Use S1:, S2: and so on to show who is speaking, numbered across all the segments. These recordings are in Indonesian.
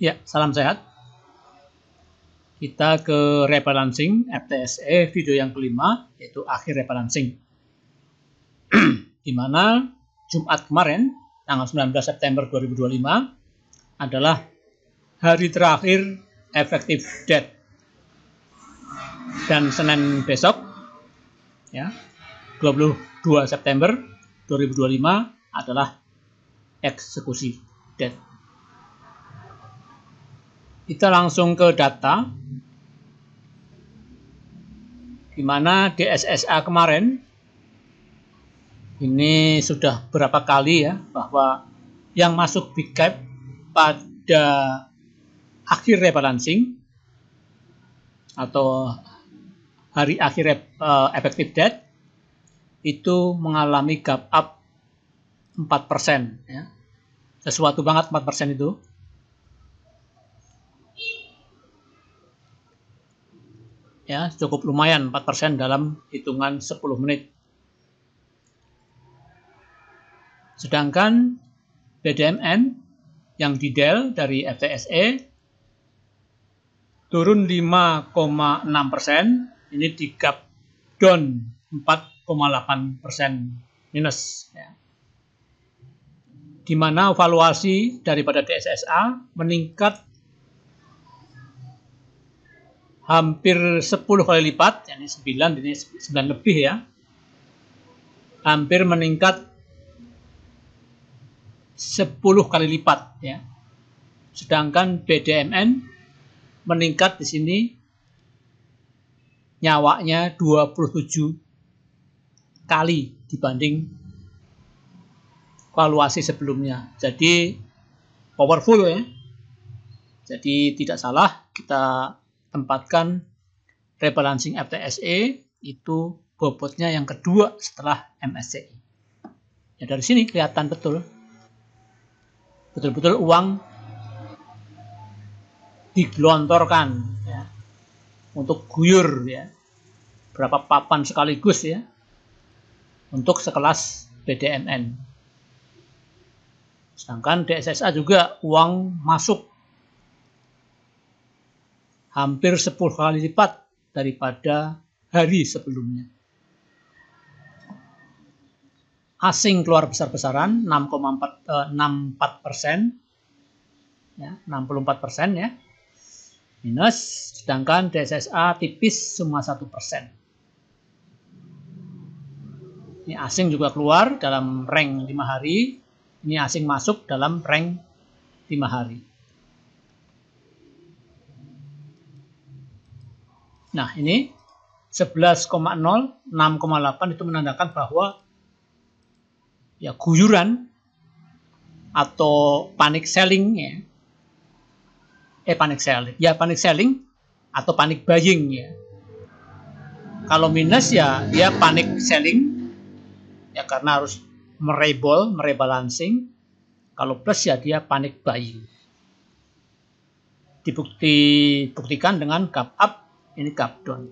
S1: Ya, salam sehat. Kita ke rebalancing FTSE video yang kelima, yaitu akhir rebalancing. Di mana Jumat kemarin, tanggal 19 September 2025, adalah hari terakhir effective date. Dan Senin besok, ya, 22 September 2025 adalah eksekusi date. Kita langsung ke data, di mana DSSA kemarin ini sudah berapa kali ya bahwa yang masuk big cap pada akhir rebalancing atau hari akhir effective date itu mengalami gap up 4%, ya. Sesuatu banget 4% itu. Ya, cukup lumayan 4% dalam hitungan 10 menit. Sedangkan BDMN yang di Dell dari FTSE turun 5,6%, ini di gap down 4,8% minus, ya. Di mana valuasi daripada DSSA meningkat hampir 10 kali lipat, ini 9 lebih ya. Hampir meningkat 10 kali lipat ya. Sedangkan BDMN meningkat di sini nyawanya 27 kali dibanding valuasi sebelumnya. Jadi powerful ya. Jadi tidak salah kita tempatkan rebalancing FTSE itu bobotnya yang kedua setelah MSCI. Ya, dari sini kelihatan betul-betul uang digelontorkan ya, untuk guyur ya, berapa papan sekaligus ya, untuk sekelas BDMN. Sedangkan DSSA juga uang masuk hampir 10 kali lipat daripada hari sebelumnya. Asing keluar besar-besaran 64%, ya, 64% ya, minus. Sedangkan DSSA tipis cuma 1%. Ini asing juga keluar dalam rank 5 hari. Ini asing masuk dalam rank 5 hari. Nah, ini 11,0, 6,8 itu menandakan bahwa ya guyuran atau panic selling ya. Panic selling atau panic buying ya. Kalau minus ya dia panic selling ya karena harus merebalancing. Kalau plus ya dia panic buying. Dibuktikan dengan gap up, ini gap down.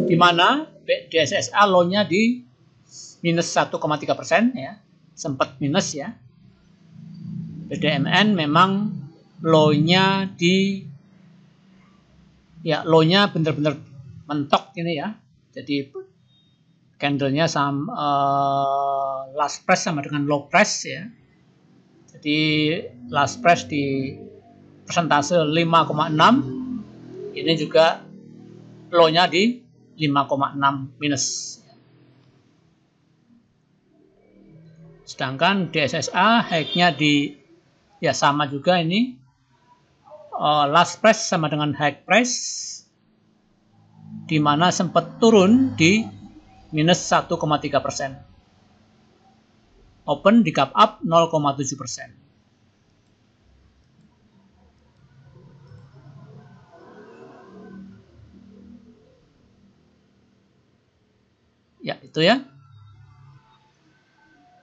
S1: Di mana DSSA low-nya di minus 1,3% ya, sempat minus ya. BDMN memang low-nya low-nya benar-benar mentok ini ya. Jadi candle-nya last price sama dengan low price ya. Jadi last price di persentase 5,6, ini juga low-nya di 5,6 minus. Sedangkan DSSA high-nya di ya sama juga ini, last price sama dengan high price, di mana sempat turun di minus 1,3%. Open di gap up 0,7%. Ya, itu ya.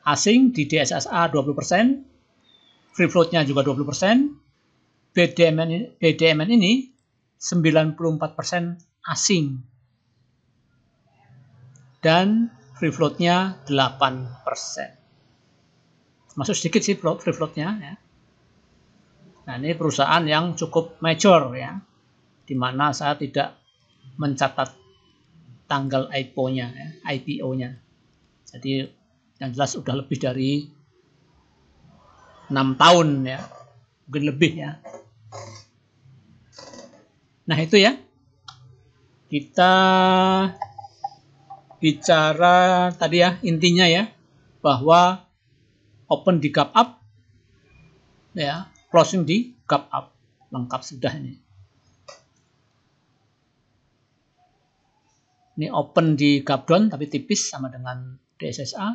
S1: Asing di DSSA 20%, free float-nya juga 20%, BDMN ini 94% asing, dan free float-nya 8%. Masuk sedikit sih free floatnya ya. Nah, ini perusahaan yang cukup major ya, di mana saya tidak mencatat tanggal IPO-nya ya, IPO-nya. Jadi yang jelas sudah lebih dari 6 tahun ya, mungkin lebih ya. Nah, itu ya. Kita bicara tadi ya, intinya ya, bahwa open di gap up ya, closing di gap up. Lengkap sudah ini. Ini open di gap down tapi tipis sama dengan DSSA.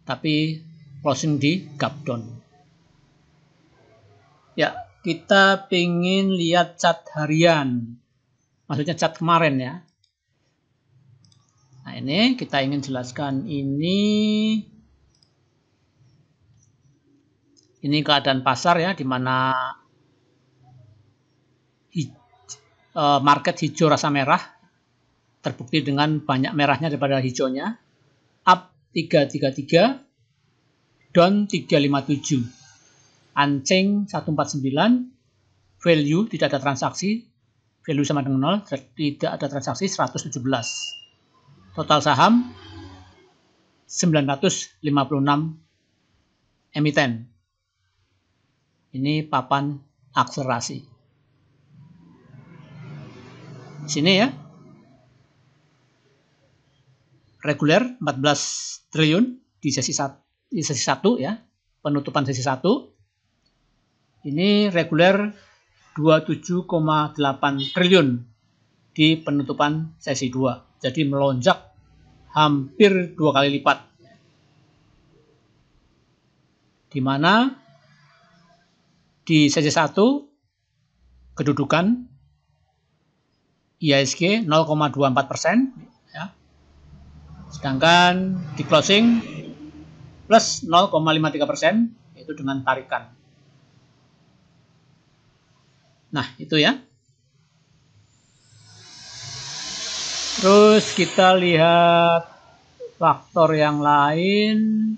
S1: Tapi closing di gap down. Ya, kita pengen lihat chart harian. Maksudnya chart kemarin ya. Nah, ini kita ingin jelaskan ini keadaan pasar ya, di mana market hijau rasa merah terbukti dengan banyak merahnya daripada hijaunya. Up 333, down 357, unchain 149, value tidak ada transaksi, value sama dengan 0, tidak ada transaksi 117. Total saham 956 emiten. Ini papan akselerasi. Sini ya. Reguler 14 triliun di sesi 1 ya. Penutupan sesi 1. Ini reguler 27,8 triliun di penutupan sesi 2. Jadi melonjak hampir 2 kali lipat. Di mana di sesi 1 kedudukan IHSG 0,24% ya. Sedangkan di closing plus 0,53% yaitu dengan tarikan. Nah, itu ya. Terus kita lihat faktor yang lain.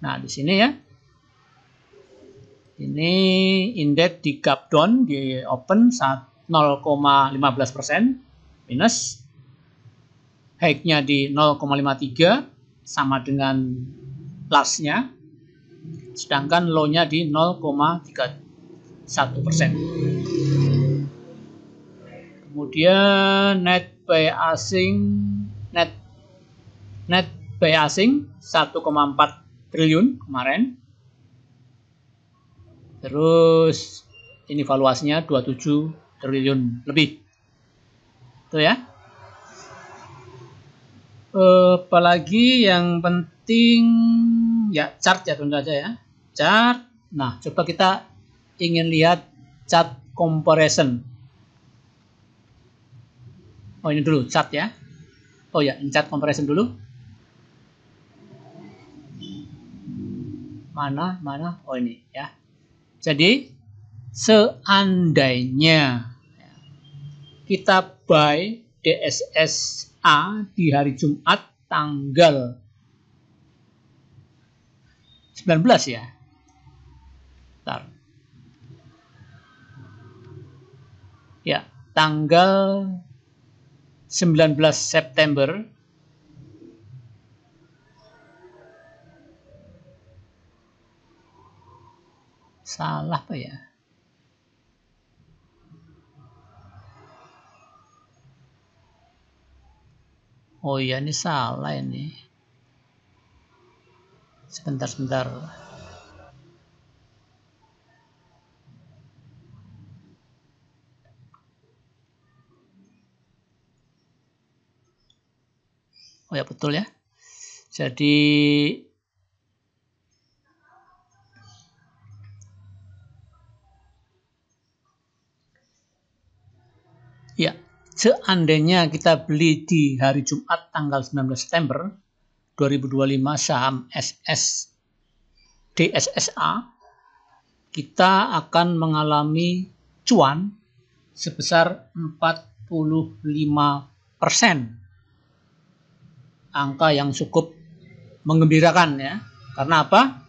S1: Nah, di sini ya. Ini indeks di gap down di open 0,15% minus. High-nya di 0,53 sama dengan last-nya. Sedangkan low-nya di 0,31%. Kemudian net buy asing 1,4 triliun kemarin. Terus ini valuasinya 27 triliun lebih. Itu ya. Apalagi yang penting ya chart ya, tentu saja ya. Chart. Nah, coba kita ingin lihat chart comparison. Oh, ini dulu chart ya. Oh ya, ini chart comparison dulu. Mana? Oh, ini ya. Jadi seandainya kita buy DSSA di hari Jumat tanggal 19 ya. Bentar. Ya, tanggal 19 September salah apa ya? Oh iya, ini salah ini. Sebentar. Oh ya, betul ya. Jadi ya, seandainya kita beli di hari Jumat tanggal 19 September 2025 saham DSSA, kita akan mengalami cuan sebesar 45% angka yang cukup menggembirakan ya. Karena apa?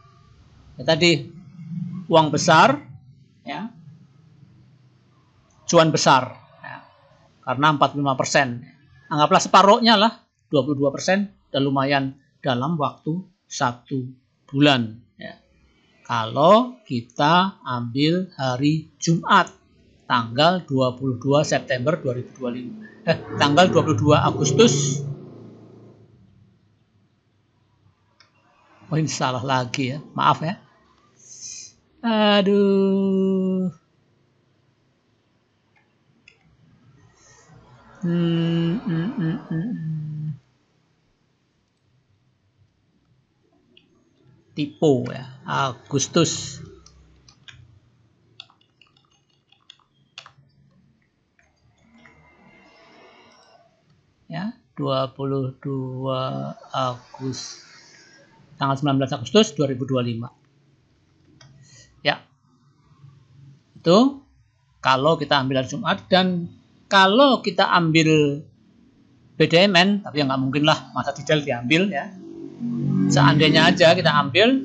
S1: Ya, tadi uang besar ya. Cuan besar ya. Karena 45%. Anggaplah separuhnya lah 22% dan lumayan dalam waktu 1 bulan ya. Kalau kita ambil hari Jumat tanggal 22 September 2025. Tanggal 22 Agustus. Oh, ini salah lagi ya. Maaf ya. Aduh. Tipu ya. Agustus. Ya, 22 Agustus. Tanggal 19 Agustus 2025. Ya. Itu kalau kita ambil hari Jumat, dan kalau kita ambil BDMN, tapi ya nggak mungkin lah masa detail diambil ya. Seandainya aja kita ambil,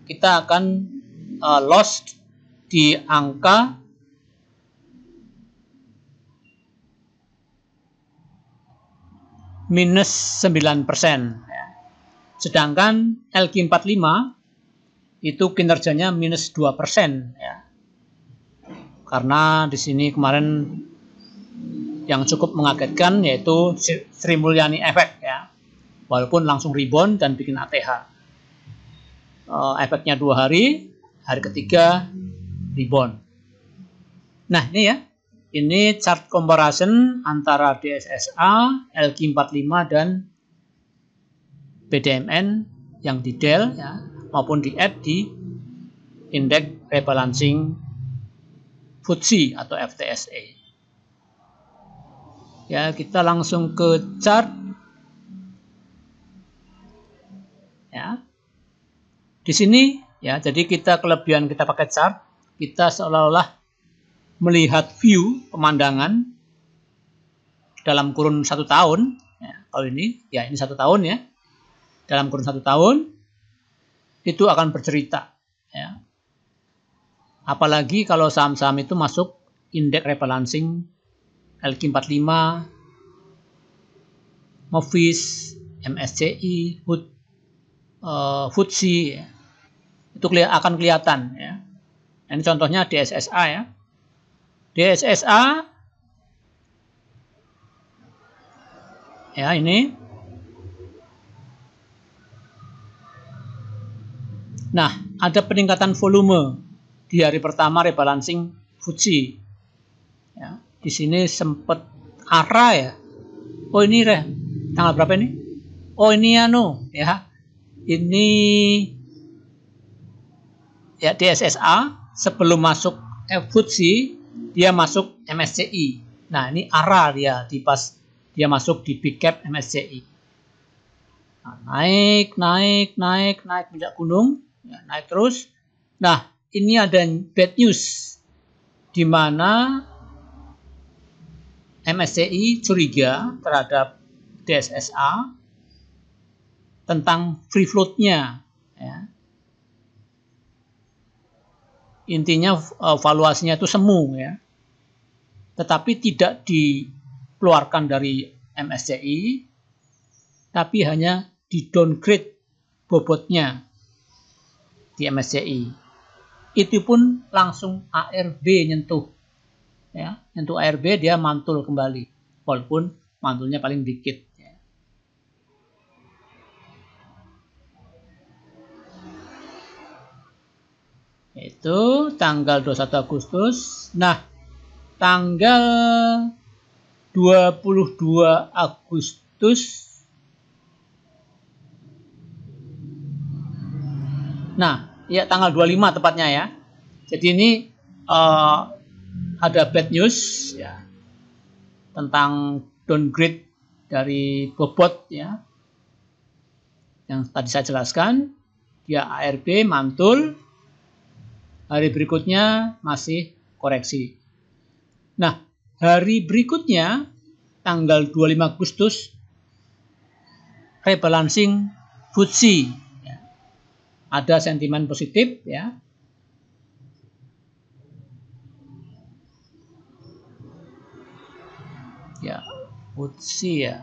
S1: kita akan lost di angka minus 9%. Ya. Sedangkan LQ45 itu kinerjanya minus 2%. Ya. Karena di sini kemarin yang cukup mengagetkan yaitu Sri Mulyani efek ya. Walaupun langsung rebound dan bikin ATH. Efeknya 2 hari, hari ketiga rebound. Nah ini ya, ini chart comparison antara DSSA, LQ45 dan BDMN yang di Dell ya, maupun di add di indeks rebalancing FTSE atau FTSE. Ya, kita langsung ke chart. Ya. Di sini ya, jadi kita kelebihan kita pakai chart, kita seolah-olah melihat view pemandangan dalam kurun 1 tahun. Ya, kalau ini, ya ini 1 tahun ya. Dalam kurun 1 tahun itu akan bercerita. Ya. Apalagi kalau saham-saham itu masuk indeks rebalancing LQ45, Movis, MSCI, FTSE ya. Itu akan kelihatan ya. Ini contohnya DSSA ya. DSSA ya ini. Nah, ada peningkatan volume di hari pertama rebalancing FTSE. Ya, di sini sempat ARA ya. Oh ini tanggal berapa ini? Oh ini ya. Ini ya DSSA sebelum masuk FTSE dia masuk MSCI. Nah, ini ARA dia dia masuk di big cap MSCI. Nah, naik puncak gunung, ya, naik terus. Nah, ini ada bad news di mana MSCI curiga terhadap DSSA tentang free float-nya ya. Intinya valuasinya itu semu ya. Tetapi tidak dikeluarkan dari MSCI, tapi hanya di downgrade bobotnya di MSCI. Itu pun langsung ARB nyentuh. Ya, nyentuh ARB dia mantul kembali. Walaupun mantulnya paling dikit. Ya. Itu tanggal 21 Agustus. Nah, tanggal 22 Agustus. Nah, ya tanggal 25 tepatnya ya. Jadi ini ada bad news ya tentang downgrade dari bobot ya. Yang tadi saya jelaskan, dia ARB mantul. Hari berikutnya masih koreksi. Nah, hari berikutnya tanggal 25 Agustus rebalancing FTSE. Ya. Ada sentimen positif ya. Ya, FTSE ya.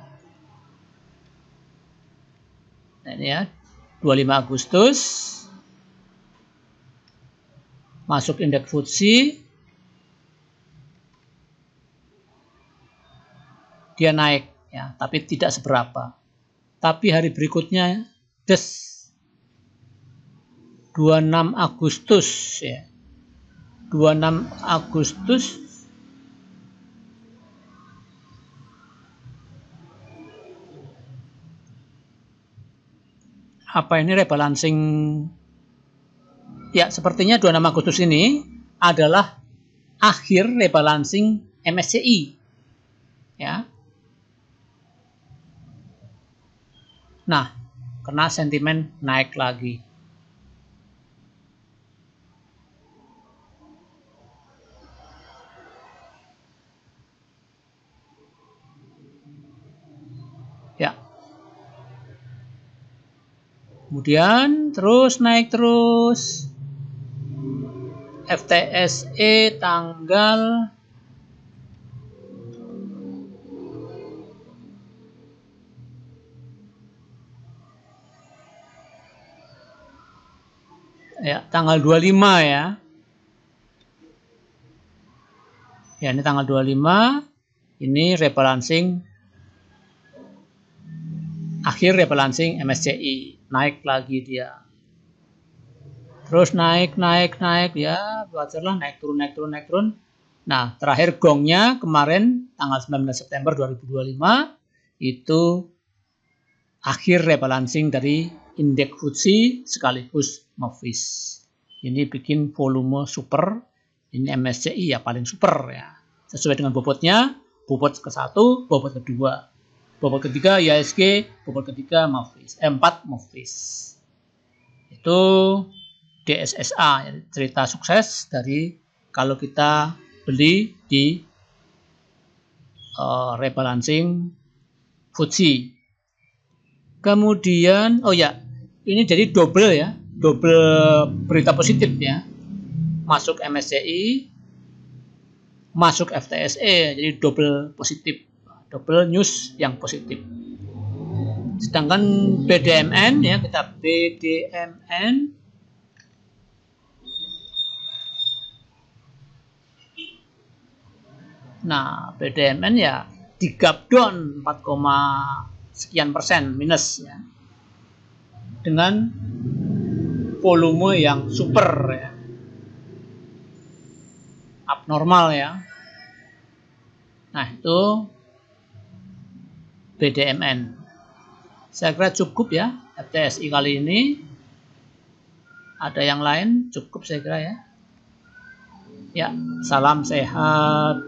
S1: Nah, ini ya, 25 Agustus masuk indeks FTSE, dia naik ya, tapi tidak seberapa. Tapi hari berikutnya 26 Agustus ya. 26 Agustus apa ini rebalancing ya, sepertinya 26 Agustus ini adalah akhir rebalancing MSCI ya. Nah, kena sentimen naik lagi. Ya. Kemudian terus naik terus. FTSE tanggal ya, tanggal 25 ya. Ya, ini tanggal 25. Ini rebalancing akhir rebalancing MSCI, naik lagi dia. Terus naik ya, wajarlah naik turun. Nah, terakhir gongnya kemarin tanggal 19 September 2025 itu akhir rebalancing dari indeks FTSE sekaligus MOVIS. Ini bikin volume super. Ini MSCI ya paling super ya. Sesuai dengan bobotnya, bobot ke-1, bobot ke-2. Bobot ketiga IHSG, bobot ketiga MOVIS. 4 MOVIS. Itu DSSA, cerita sukses dari kalau kita beli di rebalancing FTSE. Kemudian, oh ya, ini jadi double ya, double berita positif ya. Masuk MSCI, masuk FTSE, jadi double positif, double news yang positif. Sedangkan BDMN ya, kita BDMN nah, BDMN ya di gap down 4, sekian persen minus ya. Dengan volume yang super ya. Abnormal ya. Nah, itu BDMN. Saya kira cukup ya FTSI kali ini. Ada yang lain? Cukup saya kira ya. Ya, salam sehat.